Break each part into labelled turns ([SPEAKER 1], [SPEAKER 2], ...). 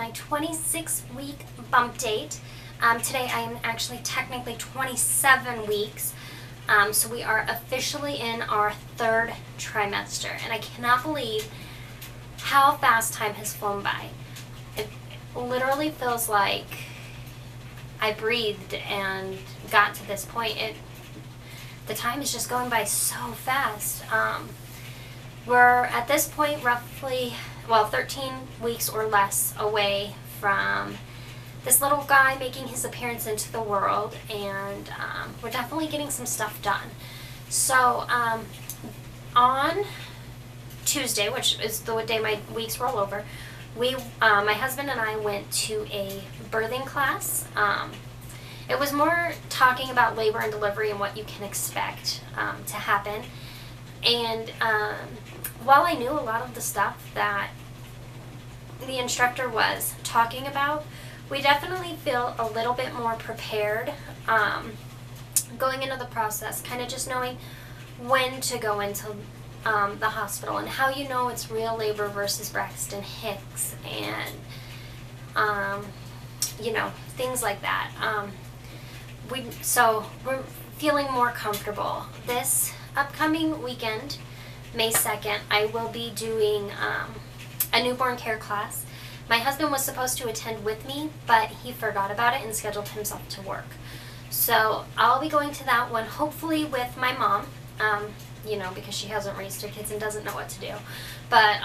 [SPEAKER 1] my 26-week bump date. Today I am actually technically 27 weeks. So we are officially in our third trimester, and I cannot believe how fast time has flown by. It literally feels like I breathed and got to this point. The time is just going by so fast. We're at this point roughly, 13 weeks or less away from this little guy making his appearance into the world, and we're definitely getting some stuff done. So on Tuesday, which is the day my weeks roll over, my husband and I went to a birthing class. It was more talking about labor and delivery and what you can expect to happen. And while I knew a lot of the stuff that the instructor was talking about, we definitely feel a little bit more prepared going into the process, kind of just knowing when to go into the hospital and how you know it's real labor versus Braxton Hicks, and you know, things like that. So we're feeling more comfortable. This upcoming weekend, May 2nd, I will be doing a newborn care class. My husband was supposed to attend with me, but he forgot about it and scheduled himself to work. So I'll be going to that one, hopefully with my mom, you know, because she hasn't raised her kids and doesn't know what to do. But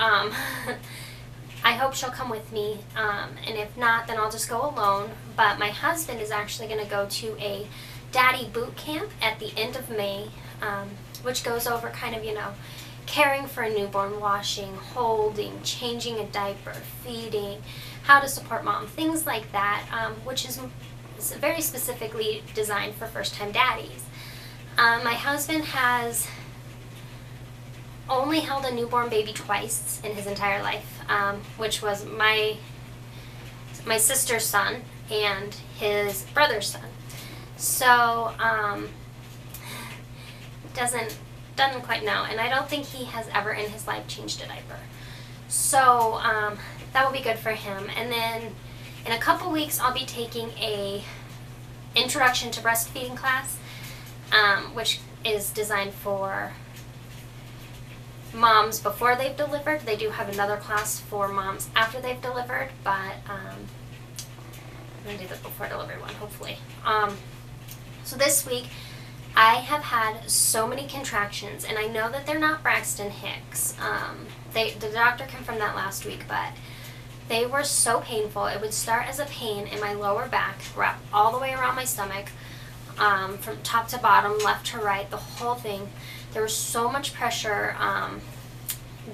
[SPEAKER 1] I hope she'll come with me, and if not, then I'll just go alone. But my husband is actually going to go to a daddy boot camp at the end of May, which goes over kind of, you know, caring for a newborn, washing, holding, changing a diaper, feeding, how to support mom, things like that, which is very specifically designed for first-time daddies. My husband has only held a newborn baby twice in his entire life, which was my sister's son and his brother's son. So doesn't quite know, and I don't think he has ever in his life changed a diaper. So that will be good for him. And then in a couple weeks I'll be taking a introduction to breastfeeding class, which is designed for moms before they've delivered. They do have another class for moms after they've delivered, but I'm going to do the before delivery one, hopefully. So this week I have had so many contractions, and I know that they're not Braxton Hicks. The doctor confirmed that last week, but they were so painful. It would start as a pain in my lower back, wrap all the way around my stomach, from top to bottom, left to right, the whole thing. There was so much pressure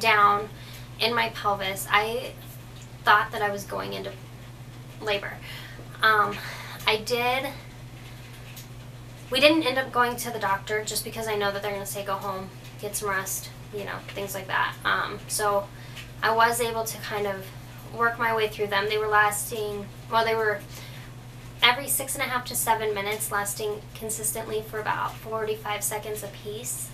[SPEAKER 1] down in my pelvis. I thought that I was going into labor. We didn't end up going to the doctor just because I know that they're going to say go home, get some rest, you know, things like that. So I was able to kind of work my way through them. They were lasting, well, they were every 6.5 to 7 minutes, lasting consistently for about 45 seconds a piece,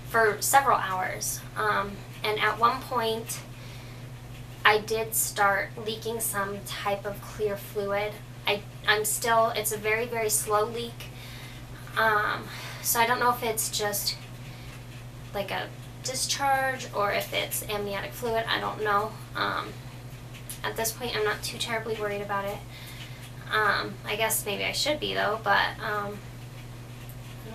[SPEAKER 1] for several hours. And at one point I did start leaking some type of clear fluid. It's a very, very slow leak. So I don't know if it's just like a discharge or if it's amniotic fluid. I don't know. At this point, I'm not too terribly worried about it. I guess maybe I should be, though, but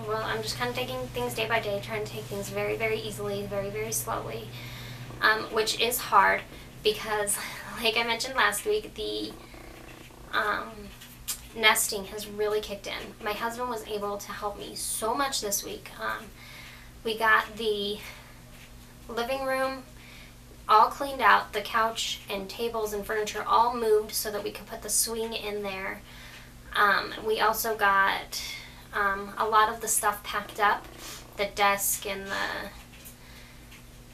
[SPEAKER 1] well, I'm just kind of taking things day by day, trying to take things very, very easily, very, very slowly, which is hard because, like I mentioned last week, the nesting has really kicked in. My husband was able to help me so much this week. We got the living room all cleaned out, the couch and tables and furniture all moved so that we could put the swing in there. We also got a lot of the stuff packed up, the desk and the,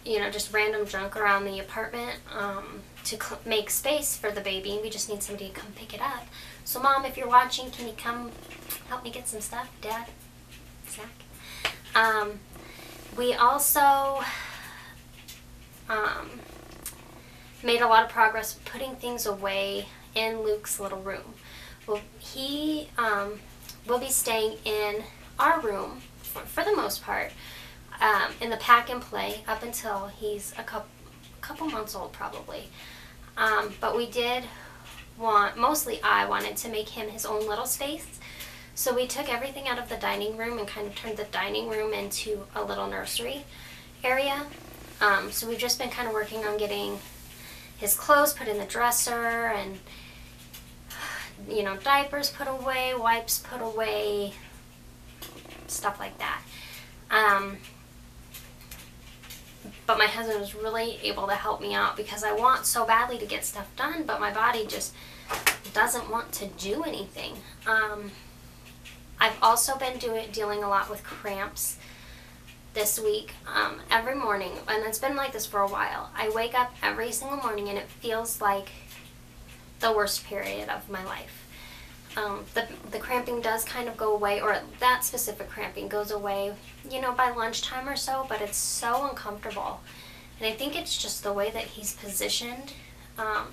[SPEAKER 1] you know, just random junk around the apartment, to make space for the baby. We just need somebody to come pick it up. So Mom, if you're watching, can you come help me get some stuff? Dad? Zach? We also made a lot of progress putting things away in Luke's little room. Well, he will be staying in our room for the most part, in the pack and play up until he's a couple months old probably. But we did mostly I wanted to make him his own little space. So we took everything out of the dining room and kind of turned the dining room into a little nursery area. So we've just been kind of working on getting his clothes put in the dresser and, you know, diapers put away, wipes put away, stuff like that. But my husband was really able to help me out because I want so badly to get stuff done, but my body just doesn't want to do anything. I've also been dealing a lot with cramps this week. Every morning, and it's been like this for a while, I wake up every single morning and it feels like the worst period of my life. The cramping does kind of go away, or that specific cramping goes away, you know, by lunchtime or so, but it's so uncomfortable. And I think it's just the way that he's positioned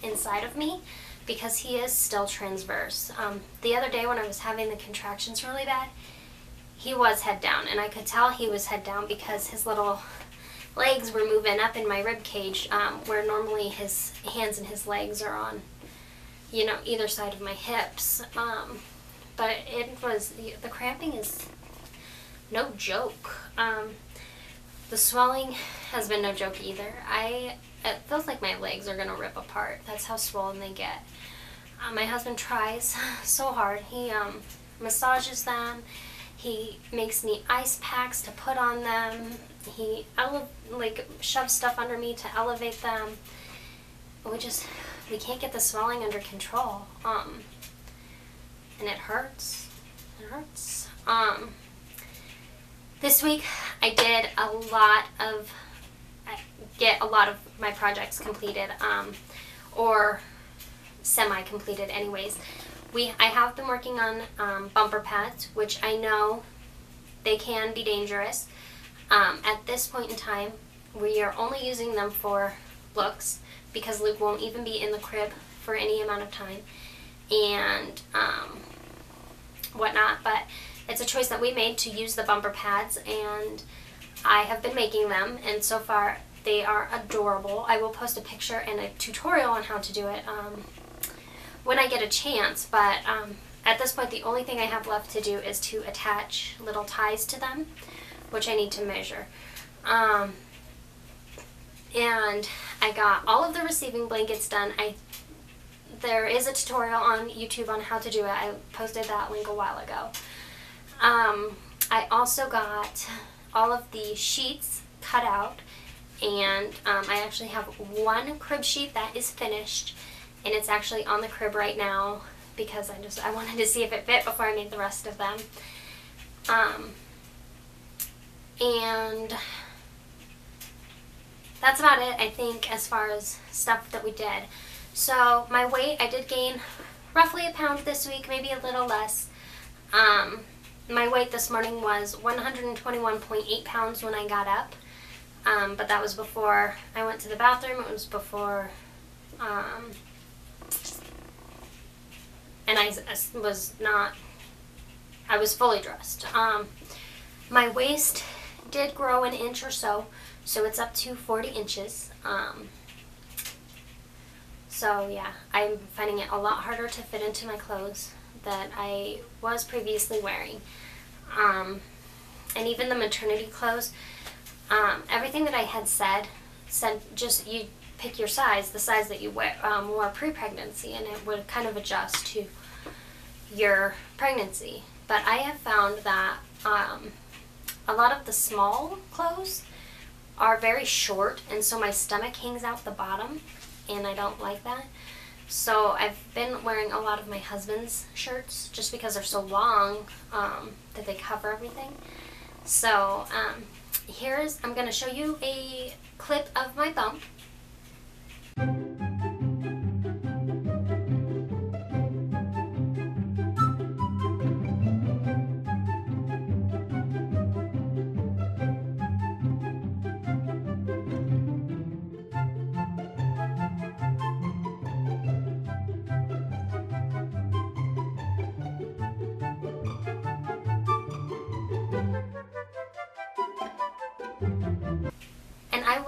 [SPEAKER 1] inside of me, because he is still transverse. The other day when I was having the contractions really bad, he was head down, and I could tell he was head down because his little legs were moving up in my rib cage, where normally his hands and his legs are on, you know, either side of my hips. But the cramping is no joke. The swelling has been no joke either. It feels like my legs are gonna rip apart. That's how swollen they get. My husband tries so hard. He massages them. He makes me ice packs to put on them. He shoves stuff under me to elevate them. We can't get the swelling under control. And it hurts. It hurts. This week I did get a lot of my projects completed, or semi-completed anyways. I have been working on bumper pads, which I know they can be dangerous. At this point in time, we are only using them for looks, because Luke won't even be in the crib for any amount of time, and whatnot. But it's a choice that we made to use the bumper pads, and I have been making them, and so far they are adorable. I will post a picture and a tutorial on how to do it when I get a chance, but at this point the only thing I have left to do is to attach little ties to them, which I need to measure. And I got all of the receiving blankets done. There is a tutorial on YouTube on how to do it. I posted that link a while ago. I also got all of the sheets cut out, and I actually have one crib sheet that is finished, and it's actually on the crib right now because I wanted to see if it fit before I made the rest of them. And that's about it, I think, as far as stuff that we did. So my weight, I did gain roughly a pound this week, maybe a little less. My weight this morning was 121.8 pounds when I got up, but that was before I went to the bathroom. It was before, and I was fully dressed. My waist did grow an inch or so, so it's up to 40 inches. So yeah, I'm finding it a lot harder to fit into my clothes that I was previously wearing. And even the maternity clothes, everything that I had said just you pick your size, the size that you wore pre-pregnancy, and it would kind of adjust to your pregnancy. But I have found that a lot of the small clothes are very short, and so my stomach hangs out the bottom, and I don't like that. So I've been wearing a lot of my husband's shirts just because they're so long that they cover everything. So I'm going to show you a clip of my bump.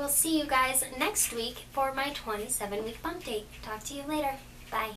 [SPEAKER 1] will see you guys next week for my 27-week bump date. Talk to you later. Bye.